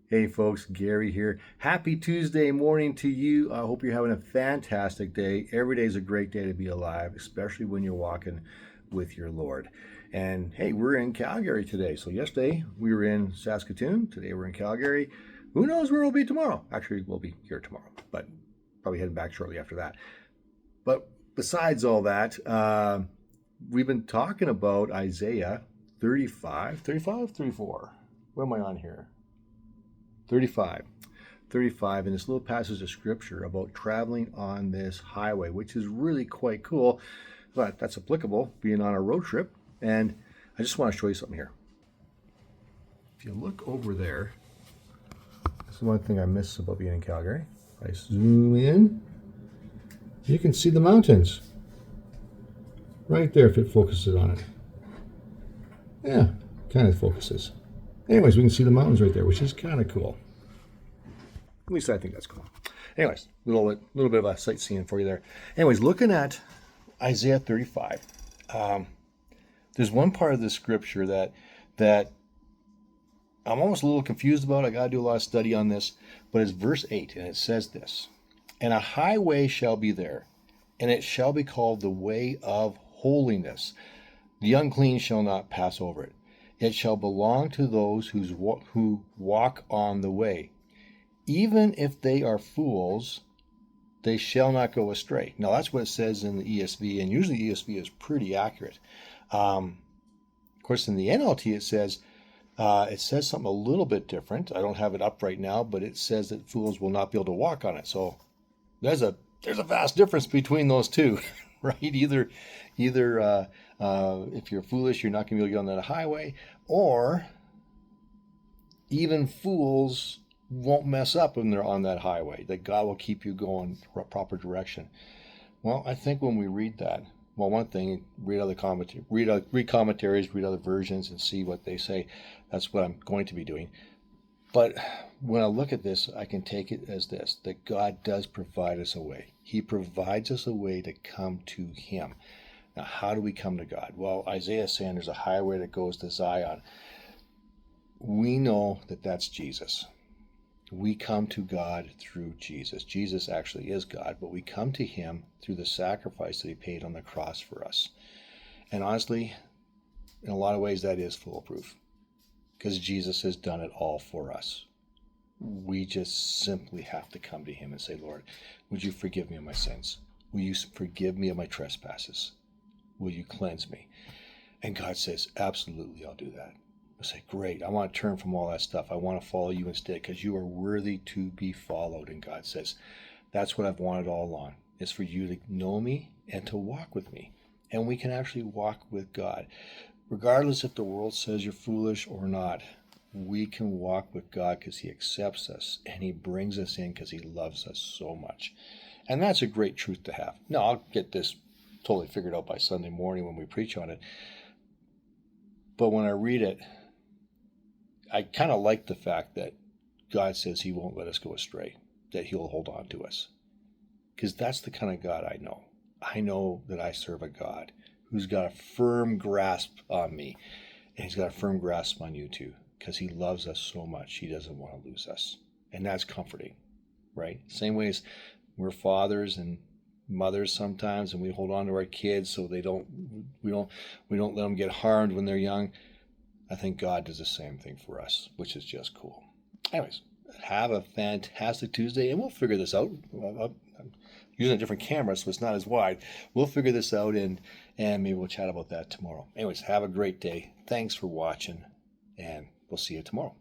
Hey folks, Gary here. Happy Tuesday morning to you. I hope you're having a fantastic day. Every day is a great day to be alive, especially when you're walking with your Lord. And hey, we're in Calgary today. So yesterday we were in Saskatoon. Today we're in Calgary. Who knows where we'll be tomorrow? Actually, we'll be here tomorrow, but probably heading back shortly after that. But besides all that, we've been talking about Isaiah 35, 35, 34. What am I on here? 35. 35 in this little passage of scripture about traveling on this highway, which is really quite cool. But that's applicable being on a road trip. And I just want to show you something here. If you look over there, this is one thing I miss about being in Calgary. I zoom in, you can see the mountains right there if it focuses on it. Yeah, kind of focuses. Anyways, we can see the mountains right there, which is kind of cool. At least I think that's cool. Anyways, little bit of a sightseeing for you there. Anyways, looking at Isaiah 35, there's one part of the scripture that I'm almost a little confused about. I got to do a lot of study on this, but it's verse 8, and it says this: "And a highway shall be there, and it shall be called the way of holiness. The unclean shall not pass over it. It shall belong to those who walk on the way. Even if they are fools, they shall not go astray." Now, that's what it says in the ESV, and usually the ESV is pretty accurate. Of course, in the NLT, it says something a little bit different. I don't have it up right now, but it says that fools will not be able to walk on it. So there's a vast difference between those two, right? Either if you're foolish, you're not going to be able to get on that highway, or even fools won't mess up when they're on that highway, that God will keep you going proper direction. Well, I think when we read that, well, one thing, read commentaries, read other versions, and see what they say. That's what I'm going to be doing. But when I look at this, I can take it as this: that God does provide us a way. He provides us a way to come to Him. Now, how do we come to God? Well, Isaiah is saying there's a highway that goes to Zion. We know that that's Jesus. We come to God through Jesus. Jesus actually is God, but we come to Him through the sacrifice that He paid on the cross for us. And honestly, in a lot of ways, that is foolproof, because Jesus has done it all for us. We just simply have to come to Him and say, "Lord, would you forgive me of my sins? Will you forgive me of my trespasses? Will you cleanse me?" And God says, "Absolutely, I'll do that." I say, "Great, I want to turn from all that stuff. I want to follow you instead, because you are worthy to be followed." And God says, "That's what I've wanted all along, is for you to know me and to walk with me." And we can actually walk with God. Regardless if the world says you're foolish or not, we can walk with God because He accepts us and He brings us in because He loves us so much. And that's a great truth to have. Now, I'll get this totally figured out by Sunday morning when we preach on it. But when I read it, I kind of like the fact that God says He won't let us go astray, that He'll hold on to us. Because that's the kind of God I know. I know that I serve a God who's got a firm grasp on me, and He's got a firm grasp on you too, because He loves us so much. He doesn't want to lose us. And that's comforting, right? Same way as we're fathers and mothers sometimes, and we hold on to our kids so we don't let them get harmed when they're young. I think God does the same thing for us, which is just cool. Anyways, have a fantastic Tuesday, and we'll figure this out. I'm using a different camera, so it's not as wide. We'll figure this out, and maybe we'll chat about that tomorrow. Anyways, have a great day. Thanks for watching, and we'll see you tomorrow.